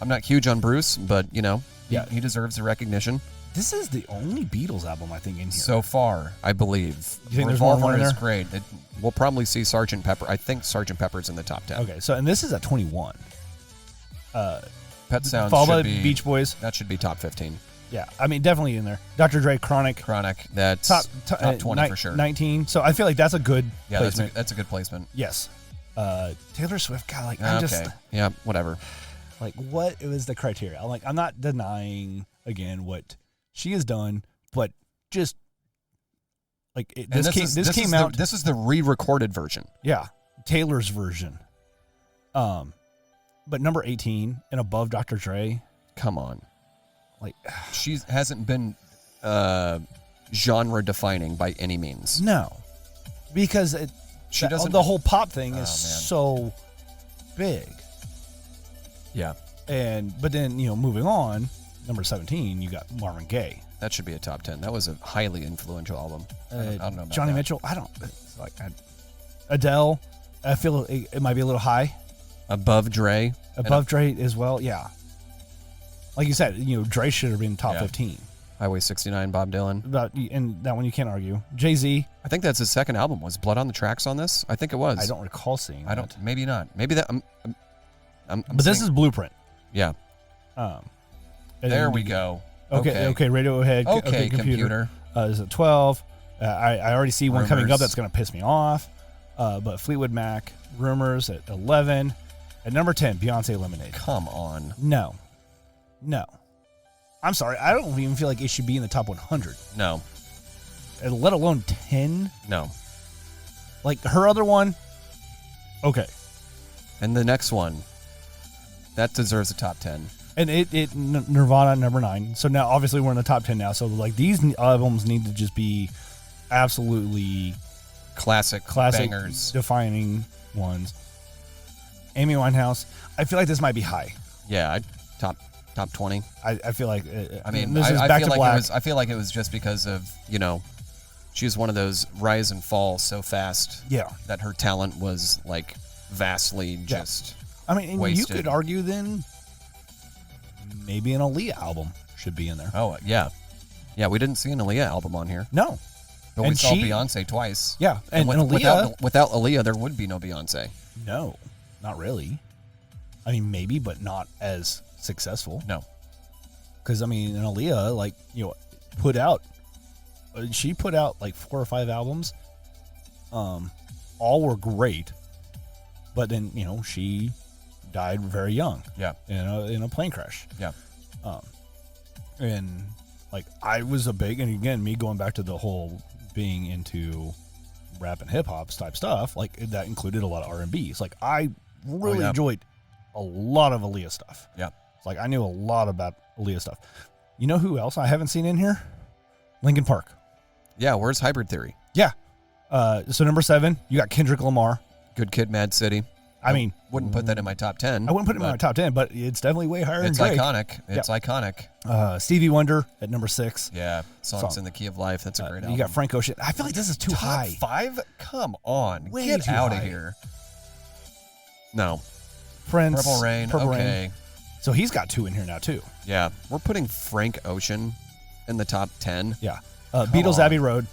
I'm not huge on Bruce, but he deserves the recognition. This is the only Beatles album I think in here. So far, I believe. You think there's more Revolver in is there? great. We'll probably see Sgt. Pepper. I think Sgt. Pepper's in the top 10. Okay, so and this is at 21. Pet Sounds followed by should be Beach Boys. That should be top 15. Yeah, I mean definitely in there. Dr. Dre, Chronic. That's Top, top 20 for sure. 19. So I feel like that's a good placement. That's a good placement. Yes. Taylor Swift, God, like I'm Okay. just Yeah, whatever. like what was the criteria? I'm not denying again what she has done, but just like this came out. This is the re-recorded version. Yeah, Taylor's version. But number 18 and above Dr. Dre. Come on. Like She hasn't been genre defining by any means. no, because She doesn't. the whole pop thing is man. so big. Yeah, But then moving on, number 17, you got Marvin Gaye. that should be a top 10. That was a highly influential album. I don't know about Johnny that. Mitchell. It's like Adele. I feel it might be a little high. Above Dre. Above Dre as well. Yeah. Like you said, Dre should have been top 15. Highway 69, Bob Dylan. And that one you can't argue. Jay-Z. I think that's his second album. Was Blood on the Tracks on this? I think it was. I don't recall seeing that. I don't. Maybe not. Maybe that. But this is Blueprint. Yeah. And There then we go. Okay. Radiohead. Okay, computer. Is at 12. I already see one coming up Rumors. that's going to piss me off. But Fleetwood Mac, Rumors at 11. At number 10, Beyonce Lemonade. Come on. No. I'm sorry. I don't even feel like it should be in the top 100. No. Let alone 10. No. Like her other one. Okay. And the next one, that deserves a top 10. And Nirvana number 9. So now obviously we're in the top 10 now. So like these albums need to just be absolutely Classic bangers. defining ones. Amy Winehouse. I feel like this might be high. Yeah, top 20. I feel like I mean, this is I back feel to like black. I feel like it was just because of, she was one of those rise and fall so fast. Yeah. That her talent was like vastly just. I mean, and wasted. you could argue then maybe an Aaliyah album should be in there. Oh, yeah. Yeah, we didn't see an Aaliyah album on here. No. But we saw Beyonce twice. Yeah. And Aaliyah. Without Aaliyah, there would be no Beyonce. No, not really. I mean, maybe, but not as successful. No. Because, I mean, and Aaliyah, she put out like 4 or 5 albums. All were great. But then, she died very young. Yeah. In a plane crash. Yeah. And like I was and again, me going back to the whole being into rap and hip hop type stuff, like that included a lot of R&B. It's like I really enjoyed a lot of Aaliyah stuff. Yeah. It's like I knew a lot about Aaliyah stuff. You know who else I haven't seen in here? Linkin Park. Yeah, where's Hybrid Theory? Yeah. So number 7, you got Kendrick Lamar. Good Kid, Mad City. I mean, wouldn't put that in my top 10. I wouldn't put it in my top 10, but it's definitely way higher than Drake. Iconic. It's iconic. Stevie Wonder at number 6. Yeah, Songs in the Key of Life. That's a great album. You got Frank Ocean. I feel like this is too high. Top 5? Come on. Way Get too out high. of here. No. Prince. Purple Rain. Okay. So he's got 2 in here now, too. Yeah. We're putting Frank Ocean in the top 10. Yeah. Beatles on. Abbey Road.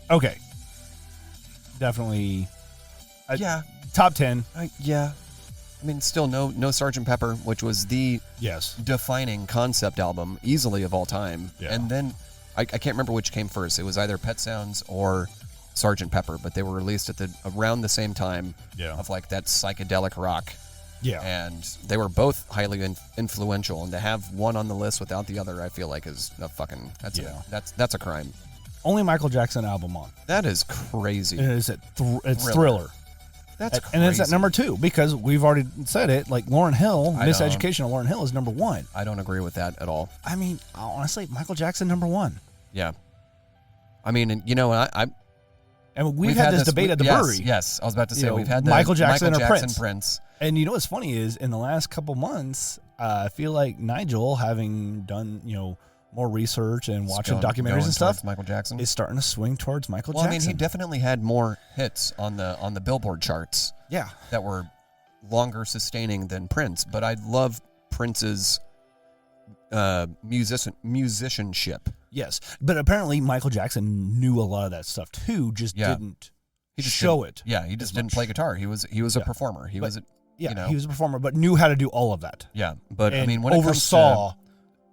Okay. Definitely. Yeah. Top 10. Yeah. I mean, still no Sgt. Pepper, which was the defining concept album easily of all time. Yeah. And then I can't remember which came first. It was either Pet Sounds or Sgt. Pepper, but they were released at around the same time of like that psychedelic rock. Yeah. And they were both highly influential, and to have one on the list without the other, I feel like is a fucking that's a crime. Only Michael Jackson album on. That is crazy. And it's Thriller. That's crazy. And it's at number 2 because we've already said it. Like Lauryn Hill, Miseducation of Lauryn Hill is number 1. I don't agree with that at all. I mean, honestly, Michael Jackson number 1. Yeah. I mean, you know, and we've had this debate at the brewery. Yes, I was about to say we've had the Michael Jackson or Prince. And you know what's funny is in the last couple months, I feel like Nigel, having done more research and watching documentaries and stuff, Michael Jackson is starting to swing towards Michael Jackson. I mean, he definitely had more hits on the Billboard charts. Yeah, that were longer sustaining than Prince. But I love Prince's musicianship. Yes, but apparently Michael Jackson knew a lot of that stuff too. Didn't show it. Yeah, he just didn't play guitar. He was a performer. He was a performer, but knew how to do all of that. Yeah, but and I mean, when oversaw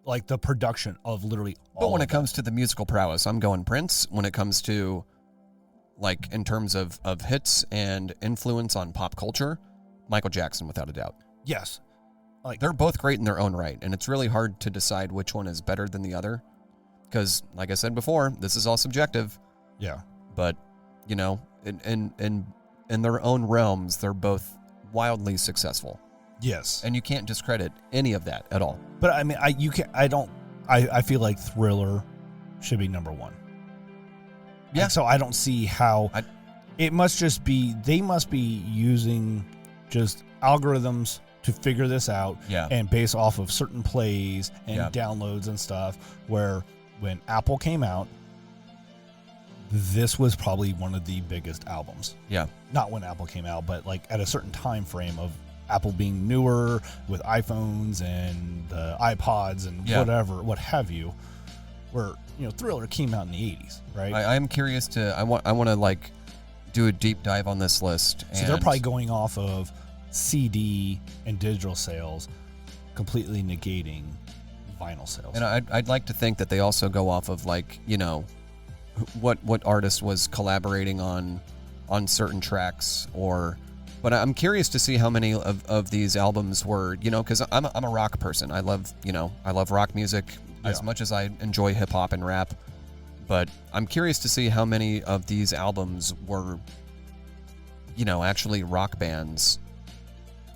like the production of literally all. But when it comes to the musical prowess, I'm going Prince. When it comes to like in terms of hits and influence on pop culture, Michael Jackson without a doubt. Yes, like they're both great in their own right, and it's really hard to decide which one is better than the other. Because, like I said before, this is all subjective. Yeah. But, in their own realms, they're both wildly successful. Yes. And you can't discredit any of that at all. But I mean, I feel like Thriller should be number 1. Yeah. And so I don't see how it must just be, they must be using just algorithms to figure this out and base off of certain plays and downloads and stuff where when Apple came out, this was probably one of the biggest albums. Yeah. Not when Apple came out, but like at a certain time frame of Apple being newer with iPhones and iPods and what have you, where, Thriller came out in the 80s, right? I'm curious I want to like do a deep dive on this list. So they're probably going off of CD and digital sales, completely negating vinyl sales. And I'd like to think that they also go off of like, what artist was collaborating on certain tracks but I'm curious to see how many of these albums were, because I'm a rock person. I love rock music as much as I enjoy hip hop and rap, but I'm curious to see how many of these albums were, actually rock bands,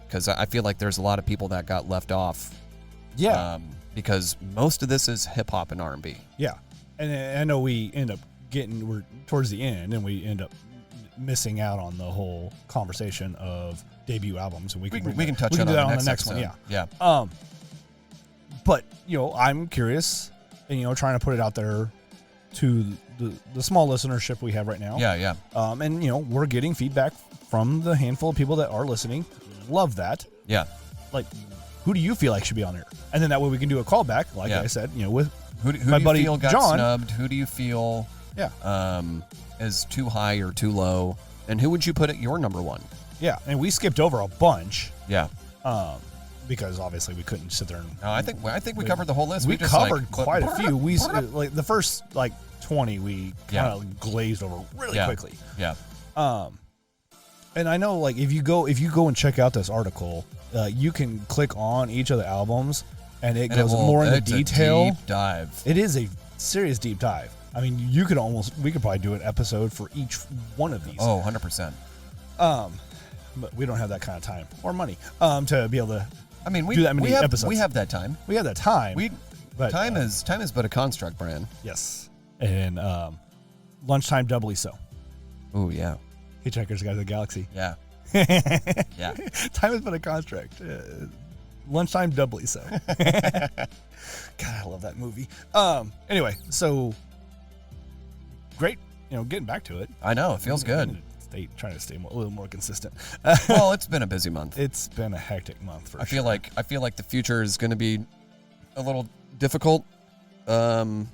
because I feel like there's a lot of people that got left off. Yeah. Because most of this is hip hop and R&B. Yeah. And I know we end up we're towards the end and we end up missing out on the whole conversation of debut albums, and we can touch on that on the next one. Yeah. But I'm curious, and trying to put it out there to the small listenership we have right now. Yeah. And we're getting feedback from the handful of people that are listening. Love that. Yeah. Like, who do you feel like should be on here? And then that way we can do a callback, like I said, with who my do buddy you feel got John. Snubbed? Who do you feel is too high or too low? And who would you put at your number 1? Yeah, and we skipped over a bunch. Yeah. Because obviously we couldn't sit there and. No, I think we covered the whole list. We just covered quite a few. We like the first 20 we kind of glazed over really quickly. Yeah. And I know if you go and check out this article, you can click on each of the albums and it goes more into detail. It's a deep dive. It is a serious deep dive. I mean, we could probably do an episode for each one of these. Oh, 100%. But we don't have that kind of time or money to be able to do that many episodes. We have that time. We have that time. Time is but a construct, Bryan. Yes. And lunchtime doubly so. Oh, yeah. Hitchhiker's Guide to the Galaxy. Yeah. Yeah. Time is but a construct. Lunchtime doubly so. God, I love that movie. Anyway, so great. Getting back to it. I know, it feels good. Trying to stay a little more consistent. Well, it's been a busy month. It's been a hectic month for sure. I feel like the future is going to be a little difficult. We'll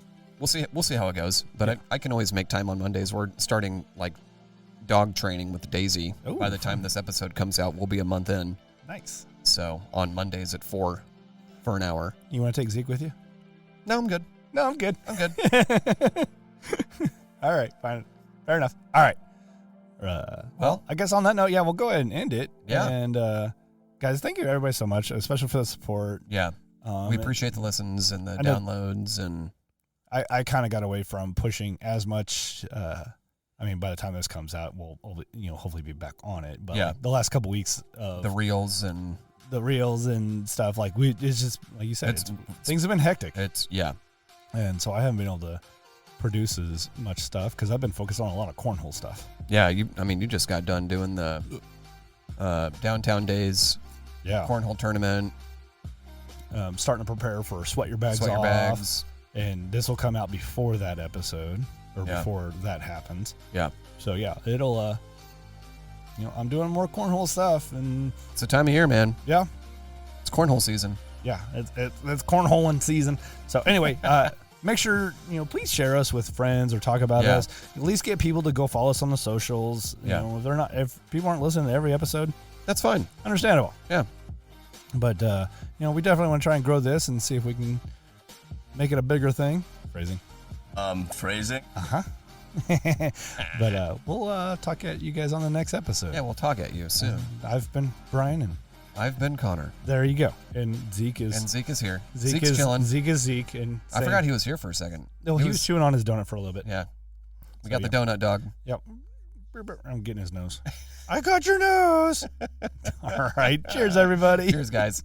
see how it goes. But I can always make time on Mondays. We're starting dog training with Daisy. Ooh, by the time this episode comes out, we'll be a month in. Nice. So on Mondays at 4 for an hour. You want to take Zeke with you? No, I'm good. No, I'm good. I'm good. All right, fine. Fair enough. All right. Well, I guess on that note, we'll go ahead and end it. Yeah. And guys, thank you everybody so much, especially for the support. Yeah. We appreciate the listens and the downloads, and I kind of got away from pushing as much. I mean, by the time this comes out, we'll hopefully be back on it. But like the last couple weeks of the reels and stuff, like it's just like you said, things have been hectic. And so I haven't been able to produce as much stuff because I've been focused on a lot of cornhole stuff. Yeah, you just got done doing the downtown days, cornhole tournament. Starting to prepare for Sweat Your Bags Off. And this will come out before that episode or before that happens. Yeah. So it'll I'm doing more cornhole stuff, and it's the time of year, man. Yeah. It's cornhole season. Yeah, it's cornholing season. So anyway, make sure, please share us with friends or talk about us. At least get people to go follow us on the socials. You know, if people aren't listening to every episode, that's fine. Understandable. Yeah. But we definitely want to try and grow this and see if we can make it a bigger thing. Phrasing. Phrasing. Uh-huh. But we'll talk at you guys on the next episode. Yeah, we'll talk at you soon. I've been Bryan, and I've been Conor. There you go. And Zeke is here. Zeke's chilling. Zeke is Zeke. And I forgot he was here for a second. No, he was chewing on his donut for a little bit. Yeah. We got the donut dog. Yep. I'm getting his nose. I got your nose. All right. Cheers, everybody. Cheers, guys.